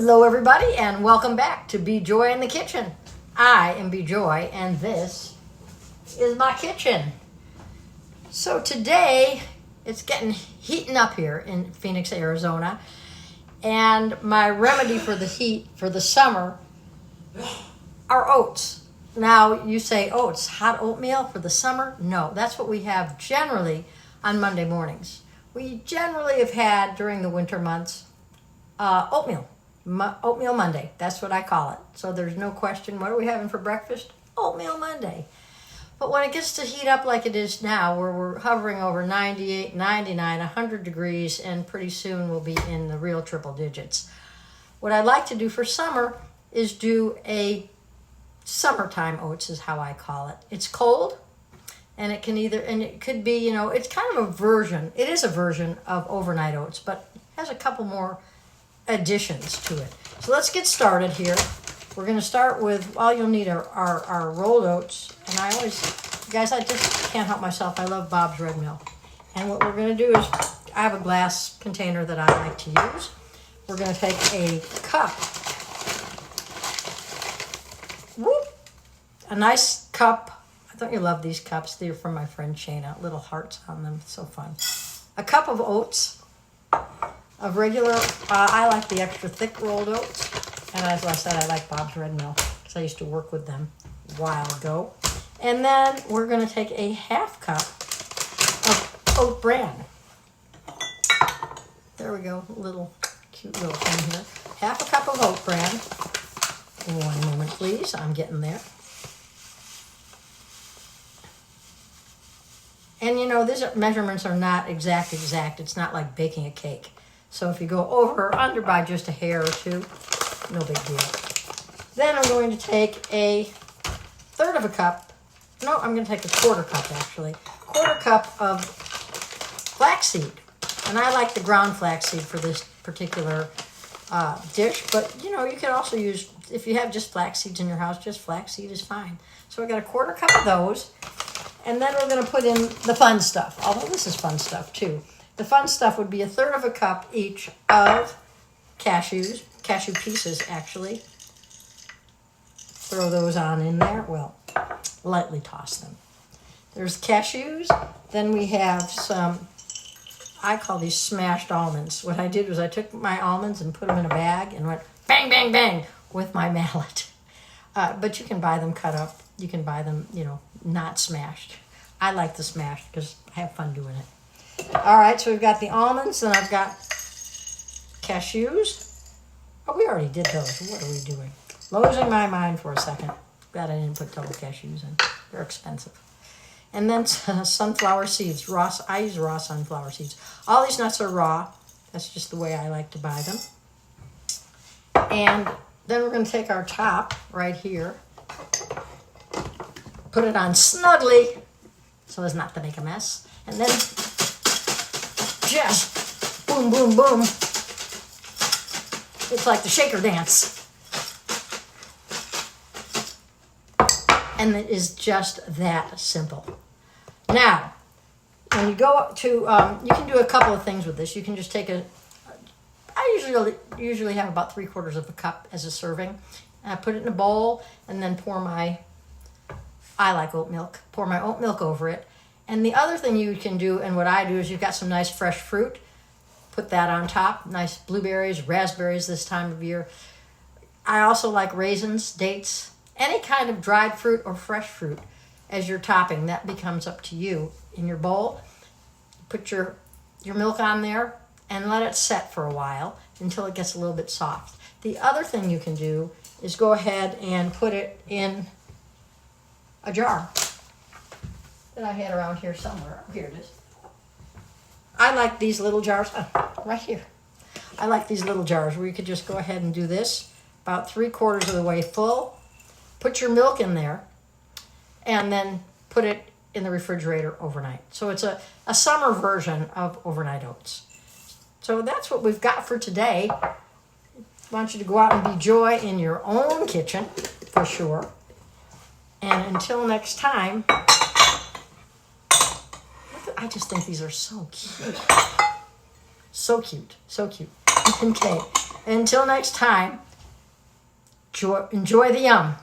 Hello everybody and welcome back to Be Joy in the Kitchen. I am Be Joy and this is my kitchen. So today it's getting heating up here in Phoenix, Arizona, and my remedy for the heat for the summer are oats. Now you say oats, hot oatmeal for the summer? No, that's what we have generally on Monday mornings. We generally have had during the winter months oatmeal. Oatmeal Monday, that's what I call it. So there's no question, what are we having for breakfast? Oatmeal Monday. But when it gets to heat up like it is now, where we're hovering over 98, 99, 100 degrees, and pretty soon we'll be in the real triple digits. What I'd like to do for summer is do a summertime oats is how I call it. It's cold, and it can either, and it could be, you know, it's kind of a version. It is a version of overnight oats, but has a couple more additions to it. So let's get started here. We're going to start with, all you'll need are our rolled oats. And I always, guys, I just can't help myself. I love Bob's Red Mill. And what we're going to do is, I have a glass container that I like to use. We're going to take a cup. Whoop! A nice cup. Don't you love these cups? They're from my friend Shayna. Little hearts on them. So fun. A cup of oats. Of regular, I like the extra thick rolled oats. And as I said, I like Bob's Red Mill because I used to work with them a while ago. And then we're going to take a half cup of Oatbran. There we go, cute little thing here. Half a cup of Oatbran. One moment, please. I'm getting there. And you know, these measurements are not exact. It's not like baking a cake. So if you go over or under by just a hair or two, no big deal. Then I'm going to take a third of a cup. No, I'm going to take a quarter cup actually. Quarter cup of flaxseed. And I like the ground flaxseed for this particular dish. But you know, you can also use, if you have just flax seeds in your house, just flaxseed is fine. So I got a quarter cup of those. And then we're going to put in the fun stuff. Although this is fun stuff too. The fun stuff would be a third of a cup each of cashew pieces actually. Throw those on in there. Well, lightly toss them. There's cashews. Then we have some, I call these smashed almonds. What I did was I took my almonds and put them in a bag and went bang, bang, bang with my mallet. But you can buy them cut up. You can buy them, you know, not smashed. I like the smashed because I have fun doing it. All right, so we've got the almonds, and I've got cashews. Oh, we already did those. What are we doing? Losing my mind for a second. Glad I didn't put double cashews in. They're expensive. And then sunflower seeds. I use raw sunflower seeds. All these nuts are raw. That's just the way I like to buy them. And then we're going to take our top right here. Put it on snugly so as not to make a mess. And then just boom, boom, boom. It's like the shaker dance. And it is just that simple. Now, when you go up to, you can do a couple of things with this. You can just take I usually have about 3/4 of a cup as a serving. I put it in a bowl and then I like oat milk. Pour my oat milk over it. And the other thing you can do, and what I do, is you've got some nice fresh fruit. Put that on top. Nice blueberries, raspberries this time of year. I also like raisins, dates, any kind of dried fruit or fresh fruit as your topping. That becomes up to you. In your bowl, put your milk on there and let it set for a while until it gets a little bit soft. The other thing you can do is go ahead and put it in a jar that I had around here somewhere. Here it is. I like these little jars, right here. I like these little jars where you could just go ahead and do this, about 3/4 of the way full. Put your milk in there, and then put it in the refrigerator overnight. So it's a summer version of overnight oats. So that's what we've got for today. I want you to go out and be joy in your own kitchen, for sure. And until next time, I just think these are so cute. So cute. So cute. Okay. until next time, enjoy the yum.